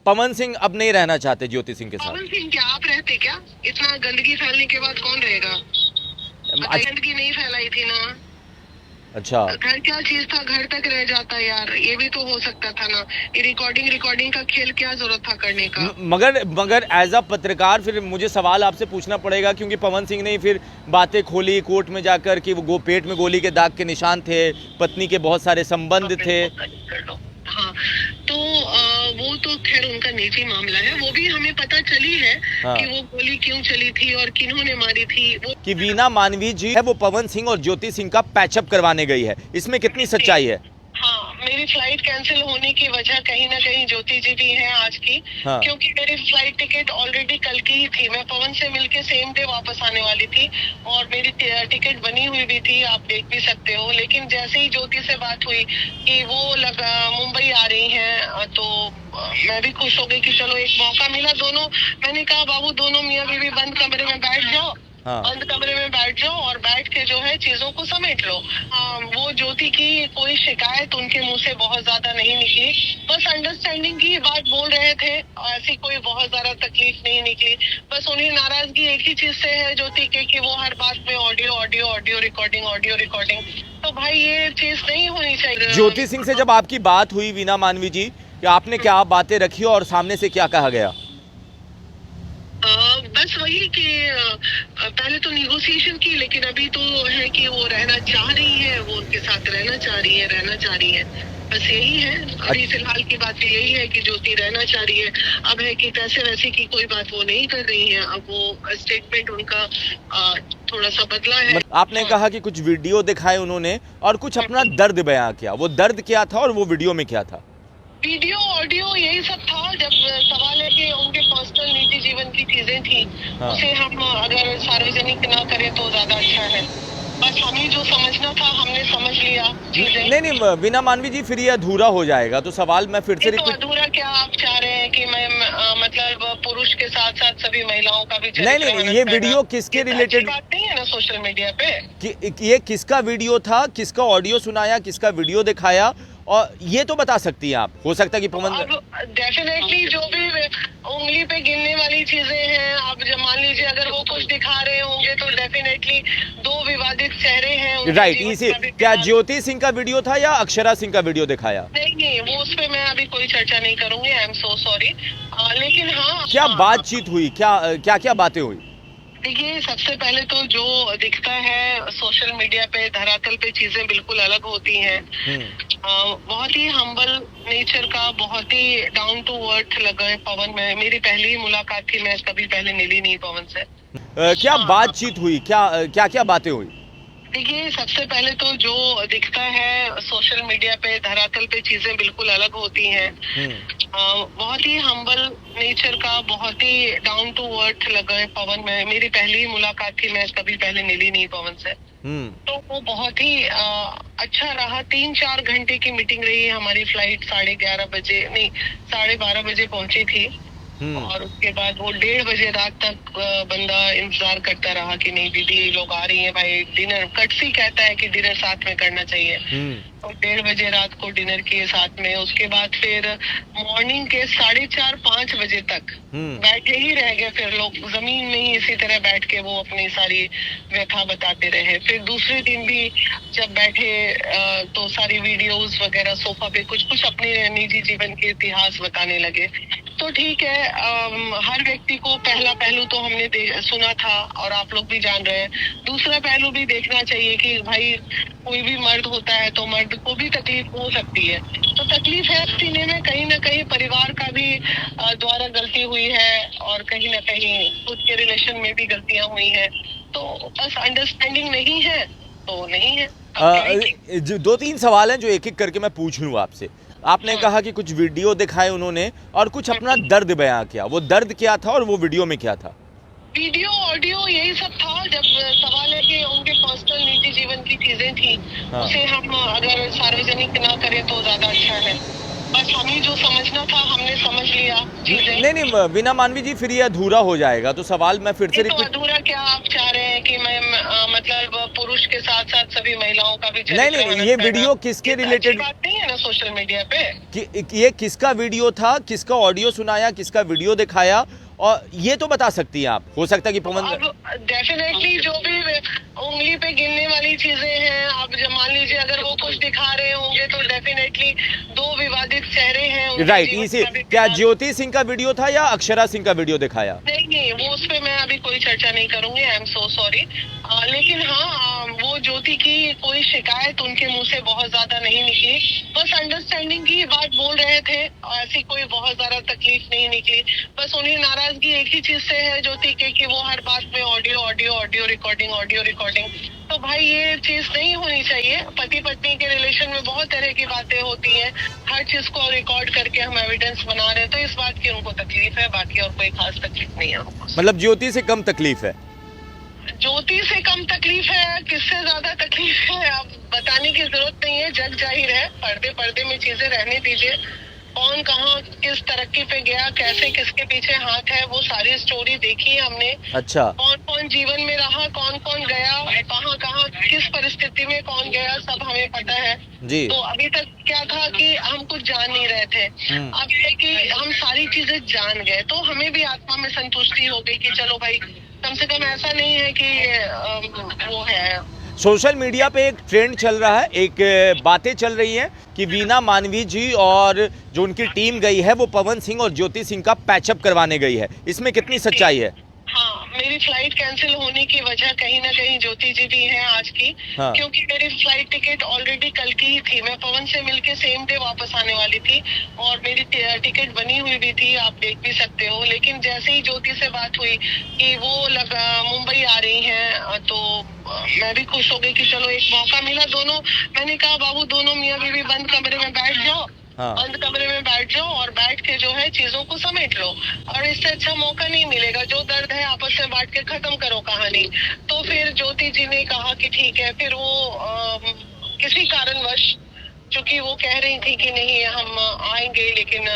पवन सिंह अब नहीं रहना चाहते ज्योति सिंह के साथ। पवन सिंह क्या आप रहते क्या? इतना गंदगी फैलने के बाद कौन रहेगा? गंदगी नहीं फैलाई थी ना। अच्छा, घर क्या चीज था, घर तक रह जाता यार। ये भी तो हो सकता था ना। ये रिकॉर्डिंग का खेल क्या जरूरत था करने का? मगर एज अ पत्रकार फिर मुझे सवाल आपसे पूछना पड़ेगा, क्योंकि पवन सिंह ने फिर बातें खोली कोर्ट में जाकर कि वो पेट में गोली के दाग के निशान थे, पत्नी के बहुत सारे संबंध थे। हाँ, तो वो तो खैर उनका निजी मामला है। वो भी हमें पता चली है हाँ। कि वो गोली क्यों चली थी और किन्होंने मारी थी। वो कि वीना मानवी जी है वो पवन सिंह और ज्योति सिंह का पैचअप करवाने गई है, इसमें कितनी सच्चाई है? हाँ, मेरी फ्लाइट कैंसिल होने की वजह कहीं ना कहीं ज्योति जी भी हैं आज की। हाँ। क्योंकि मेरी फ्लाइट टिकट ऑलरेडी कल की ही थी। मैं पवन से मिलके सेम डे वापस आने वाली थी और मेरी टिकट बनी हुई भी थी, आप देख भी सकते हो। लेकिन जैसे ही ज्योति से बात हुई कि वो मुंबई आ रही हैं, तो मैं भी खुश हो गई कि चलो एक मौका मिला। दोनों, मैंने कहा बाबू दोनों मियाँ बीवी बंद कमरे में बैठ जाओ। हाँ। बंद कमरे में बैठ जाओ और बैठ के जो है चीजों को समेट लो। वो ज्योति की कोई शिकायत उनके मुंह से बहुत ज्यादा नहीं निकली, बस अंडरस्टैंडिंग की बात बोल रहे थे। ऐसी कोई बहुत ज्यादा तकलीफ नहीं निकली। बस उन्हें नाराजगी एक ही चीज से है ज्योति के कि वो हर बात में ऑडियो रिकॉर्डिंग। तो भाई ये चीज नहीं होनी चाहिए। ज्योति सिंह से जब आपकी बात हुई वीना मानवी जी, कि आपने क्या बातें रखी और सामने से क्या कहा गया? बस वही कि पहले तो निगोशिएशन की, लेकिन अभी तो है कि वो रहना चाह रही है, वो उनके साथ रहना चाह रही है। बस यही है अभी फिलहाल की बात। यही है कि ज्योति रहना चाह रही है। अब है कि पैसे वैसे की कोई बात वो नहीं कर रही है। अब वो स्टेटमेंट उनका थोड़ा सा बदला है। आपने कहा कि कुछ वीडियो दिखाए उन्होंने और कुछ अपना दर्द बयां किया, वो दर्द क्या था और वो वीडियो में क्या था? वीडियो ऑडियो यही सब था। जब सवाल है कि उनके पर्सनल निजी जीवन की चीजें थी, हाँ। उसे हम अगर सार्वजनिक ना करें तो ज्यादा अच्छा है। बस हमें जो समझना था हमने समझ लिया चीजें। नहीं वीना मानवी जी, फिर ये अधूरा हो जाएगा। तो सवाल मैं फिर से तो अधूरा क्या आप चाह रहे हैं कि मैं मतलब पुरुष के साथ साथ सभी महिलाओं का भी चरित्र नहीं, ये वीडियो किसके रिलेटेड बात नहीं है ना सोशल मीडिया पे कि ये किसका वीडियो था, किसका ऑडियो सुनाया, किसका वीडियो दिखाया, और ये तो बता सकती हैं आप। हो सकता है कि पवन डेफिनेटली जो भी उंगली पे गिनने वाली चीजें हैं, आप जब मान लीजिए अगर वो कुछ दिखा रहे होंगे तो डेफिनेटली दो विवादित चेहरे हैं। राइट, इसे क्या ज्योति सिंह का वीडियो था या अक्षरा सिंह का वीडियो दिखाया? नहीं, वो उस पे मैं अभी कोई चर्चा नहीं करूंगी। I am so sorry. लेकिन हाँ, क्या बातचीत हुई, क्या बातें हुई? देखिए, सबसे पहले तो जो दिखता है सोशल मीडिया पे, धरातल पे चीजें बिल्कुल अलग होती हैं। बहुत ही हम्बल नेचर का, बहुत ही डाउन टू अर्थ लगा पवन में। मेरी पहली मुलाकात थी, मैं कभी पहले मिली नहीं पवन से। क्या बातचीत हुई, क्या बातें हुई? देखिए, सबसे पहले तो जो दिखता है सोशल मीडिया पे, धरातल पे चीजें बिल्कुल अलग होती हैं। बहुत ही हम्बल नेचर का, बहुत ही डाउन टू अर्थ लगा पवन में। मेरी पहली मुलाकात थी, मैं कभी पहले मिली नहीं पवन से। तो वो बहुत ही अच्छा रहा। 3-4 घंटे की मीटिंग रही है हमारी। फ्लाइट 12:30 बजे पहुंची थी। और उसके बाद वो 1:30 बजे रात तक बंदा इंतजार करता रहा कि नहीं दीदी लोग आ रही हैं, भाई डिनर। कटसी कहता है कि डिनर साथ में करना चाहिए। और 1:30 बजे रात को डिनर किए साथ में। उसके बाद फिर मॉर्निंग के 4:30-5 बजे तक बैठे ही रह गए। फिर लोग जमीन में ही इसी तरह बैठ के वो अपनी सारी व्यथा बताते रहे। फिर दूसरे दिन भी जब बैठे तो सारी वीडियोस वगैरह सोफा पे कुछ अपने निजी जीवन के इतिहास बताने लगे। तो ठीक है, हर व्यक्ति को पहला पहलू तो हमने सुना था और आप लोग भी जान रहे हैं। दूसरा पहलू भी देखना चाहिए कि भाई कोई भी मर्द होता है तो मर्द को भी तकलीफ हो सकती है। तो तकलीफ है सीने में, कहीं ना कहीं परिवार का भी द्वारा गलती हुई है और कहीं ना कहीं खुद के रिलेशन में भी गलतियां हुई हैं। तो बस अंडरस्टैंडिंग नहीं है तो नहीं है। 2-3 सवाल हैं जो एक एक करके मैं पूछ लूँ आपसे। आपने कहा कि कुछ वीडियो दिखाए उन्होंने और कुछ अपना दर्द बयां किया, वो दर्द क्या था और वो वीडियो में क्या था? वीडियो ऑडियो यही सब था। जब सवाल है कि उनके पर्सनल निजी जीवन की चीजें थी, उसे हम अगर सार्वजनिक ना करें तो ज्यादा अच्छा है। बस हमें जो समझना था हमने समझ लिया चीजें। नहीं वीना मानवी जी, फिर ये अधूरा हो जाएगा। तो सवाल मैं फिर से तो अधूरा क्या आप चाह रहे हैं कि मैं मतलब पुरुष के साथ साथ सभी महिलाओं का भी नहीं नहीं, ये वीडियो किसके रिलेटेड बात नहीं है ना सोशल मीडिया पे ये किसका वीडियो था, किसका ऑडियो सुनाया, किसका वीडियो दिखाया, और ये तो बता सकती हैं आप। हो सकता है कि पवन डेफिनेटली जो भी उंगली पे गिनने वाली चीजें हैं, आप जब मान लीजिए अगर वो कुछ दिखा रहे होंगे तो डेफिनेटली दो विवादित चेहरे हैं। राइट, इसे क्या ज्योति सिंह का वीडियो था या अक्षरा सिंह का वीडियो दिखाया? नहीं, वो उस पे मैं अभी कोई चर्चा नहीं करूंगी, आई एम सो सॉरी। लेकिन हाँ, वो ज्योति की कोई शिकायत उनके मुंह से बहुत ज्यादा नहीं निकली, बस अंडरस्टैंडिंग की बात बोल रहे थे, ऐसी कोई बहुत ज्यादा तकलीफ नहीं निकली। बस उन्हें नाराजगी एक ही चीज से है ज्योति के कि वो हर बात में ऑडियो ऑडियो ऑडियो रिकॉर्डिंग। तो भाई ये चीज नहीं होनी चाहिए। पति पत्नी के रिलेशन में बहुत तरह की बातें होती हैं, हर चीज को रिकॉर्ड करके हम एविडेंस बना रहे हैं, तो इस बात की उनको तकलीफ है, बाकी और कोई खास तकलीफ नहीं है उनको। मतलब ज्योति से कम तकलीफ है? ज्योति से कम तकलीफ है, किससे ज्यादा तकलीफ है अब बताने की जरूरत नहीं है, जग जाहिर है। पर्दे में चीजें रहने दीजिए। कौन कहाँ किस तरक्की पे गया, कैसे किसके पीछे हाथ है, वो सारी स्टोरी देखी है हमने। अच्छा, कौन कौन जीवन में रहा, कौन कौन गया, कहाँ कहाँ किस परिस्थिति में कौन गया, सब हमें पता है जी। तो अभी तक क्या था कि हम कुछ जान नहीं रहे थे, अब है कि हम सारी चीजें जान गए, तो हमें भी आत्मा में संतुष्टि हो गई कि चलो भाई कम से कम ऐसा नहीं है कि वो है। सोशल मीडिया पे एक ट्रेंड चल रहा है, एक बातें चल रही हैं कि वीना मानवी जी और जो उनकी टीम गई है वो पवन सिंह और ज्योति सिंह का पैचअप करवाने गई है, इसमें कितनी सच्चाई है? हाँ, मेरी फ्लाइट कैंसिल होने की वजह कहीं ना कहीं ज्योति जी भी हैं आज की। हाँ। क्योंकि मेरी फ्लाइट टिकट ऑलरेडी कल की ही थी, मैं पवन से मिलके सेम डे वापस आने वाली थी और मेरी टिकट बनी हुई भी थी, आप देख भी सकते हो। लेकिन जैसे ही ज्योति से बात हुई कि वो मुंबई आ रही हैं, तो मैं भी खुश हो गई कि चलो एक मौका मिला। दोनों, मैंने कहा बाबू दोनों मियाँ बीवी बंद कमरे में बैठ जाओ, हाँ। बंद कमरे में बैठ जाओ और बैठ के जो है चीजों को समेट लो, और इससे अच्छा मौका नहीं मिलेगा। जो दर्द है आपस में बांट के खत्म करो कहानी। तो फिर ज्योति जी ने कहा कि ठीक है। फिर वो किसी कारणवश, चूंकि वो कह रही थी कि नहीं हम आएंगे, लेकिन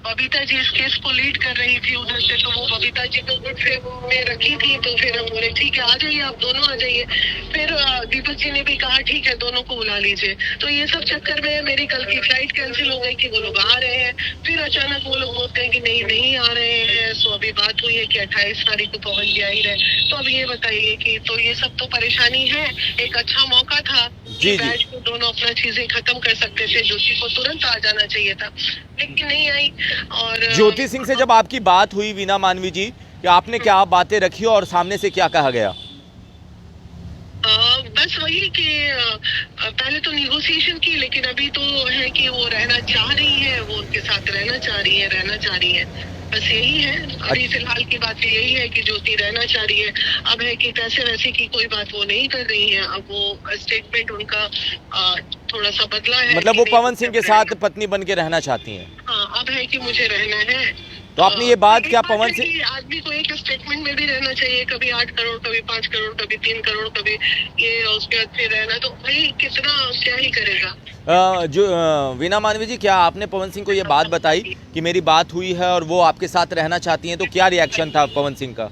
बबीता जी इस केस को लीड कर रही थी उधर से, तो वो बबीता जी को गुड फेवर में रखी थी। तो फिर हम बोले ठीक है आ जाइए, आप दोनों आ जाइए। फिर दीपक जी ने भी कहा ठीक है दोनों को बुला लीजिए। तो ये सब चक्कर में मेरी कल की फ्लाइट कैंसिल हो गई कि वो लोग आ रहे हैं। फिर अचानक वो लोग बोलते हैं कि नहीं आ रहे हैं। सो अभी बात हुई है कि 28 तारीख को पवन जी आ ही रहे। तो अब ये बताइए कि तो ये सब तो परेशानी है। एक अच्छा मौका था कि बैठ के दोनों अपना चीजें खत्म कर सकते थे, ज्योति को तुरंत आ जाना चाहिए था, लेकिन नहीं आई। और ज्योति सिंह से जब आपकी बात हुई वीना मानवी जी, कि आपने क्या बातें रखी और सामने से क्या कहा गया? बस वही कि पहले तो निगोशिएशन की, लेकिन अभी तो है कि वो रहना चाह रही है, वो उनके साथ रहना चाह रही है, बस यही है अभी फिलहाल की बात। यही है कि ज्योति रहना चाह रही है। अब है कि पैसे वैसे की कोई बात वो नहीं कर रही है। अब वो स्टेटमेंट उनका थोड़ा सा बदला है, मतलब वो पवन सिंह के साथ पत्नी बन के रहना चाहती हैं। हाँ, अब है कि मुझे रहना है। तो आपने ये बात क्या पवन सिंह, आदमी को एक स्टेटमेंट में भी रहना चाहिए, कभी 8 करोड़, कभी 5 करोड़, कभी 3 करोड़, कभी ये, उसके बाद फिर रहना, तो भाई कितना क्या ही करेगा। जो वीना मानवी जी, क्या आपने पवन सिंह को ये बात बताई कि मेरी बात हुई है और वो आपके साथ रहना चाहती हैं, तो क्या रिएक्शन था पवन सिंह का?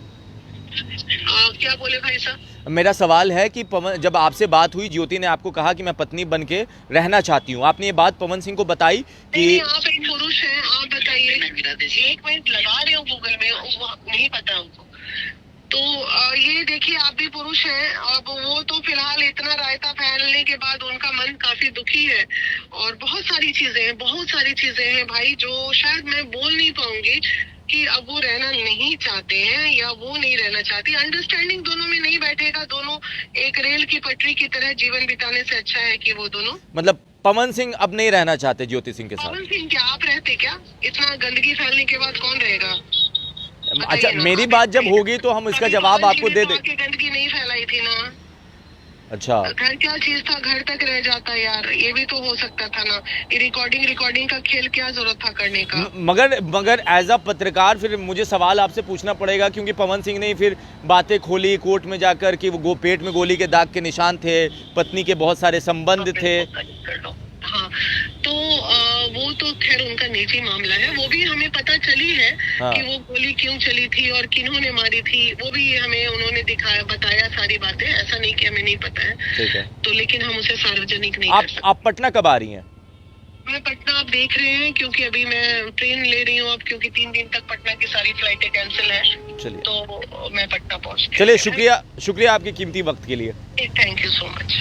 क्या बोले भाई साहब? मेरा सवाल है कि पवन, जब आपसे बात हुई, ज्योति ने आपको कहा कि मैं पत्नी बन के रहना चाहती हूँ, आपने ये बात पवन सिंह को बताई कि आप एक पुरुष हैं, आप बताइए। 1 मिनट लगा रहे हो गूगल में, नहीं पता हमको। तो ये देखिए, आप भी पुरुष हैं। अब वो तो फिलहाल इतना रायता फैलने के बाद उनका मन काफी दुखी है, और बहुत सारी चीजें हैं भाई जो शायद मैं बोल नहीं पाऊंगी कि अब वो रहना नहीं चाहते हैं या वो नहीं रहना चाहती। अंडरस्टैंडिंग दोनों में नहीं बैठेगा, दोनों एक रेल की पटरी की तरह जीवन बिताने से अच्छा है कि वो दोनों, मतलब पवन सिंह अब नहीं रहना चाहते ज्योति सिंह के साथ? पवन सिंह क्या आप रहते क्या? इतना गंदगी फैलने के बाद कौन रहेगा? अच्छा, मेरी बात जब होगी तो हम इसका जवाब आपको दे दें। गंदगी नहीं फैलाई थी ना। अच्छा, घर क्या चीज था, घर तक रह जाता यार, ये भी तो हो सकता था ना। ये रिकॉर्डिंग का खेल क्या जरूरत था करने का? मगर एज अ पत्रकार फिर मुझे सवाल आपसे पूछना पड़ेगा, क्योंकि पवन सिंह ने फिर बातें खोली कोर्ट में जाकर कि वो पेट में गोली के दाग के निशान थे, पत्नी के बहुत सारे संबंध थे। हाँ, तो वो तो खैर उनका निजी मामला है, वो भी हमें पता चली है हाँ। कि वो गोली क्यों चली थी और किन्होंने मारी थी, वो भी हमें उन्होंने दिखाया, बताया सारी बातें, ऐसा नहीं कि हमें नहीं पता है। ठीक है। तो लेकिन हम उसे सार्वजनिक नहीं कर सकते। आप पटना कब आ रही हैं? मैं पटना आप देख रहे हैं, क्योंकि अभी मैं ट्रेन ले रही हूँ अब, क्योंकि 3 दिन तक पटना की सारी फ्लाइटें कैंसिल हैं, चलिए, तो मैं पटना पहुँच चलिए, शुक्रिया आपके कीमती वक्त के लिए। Thank you so much.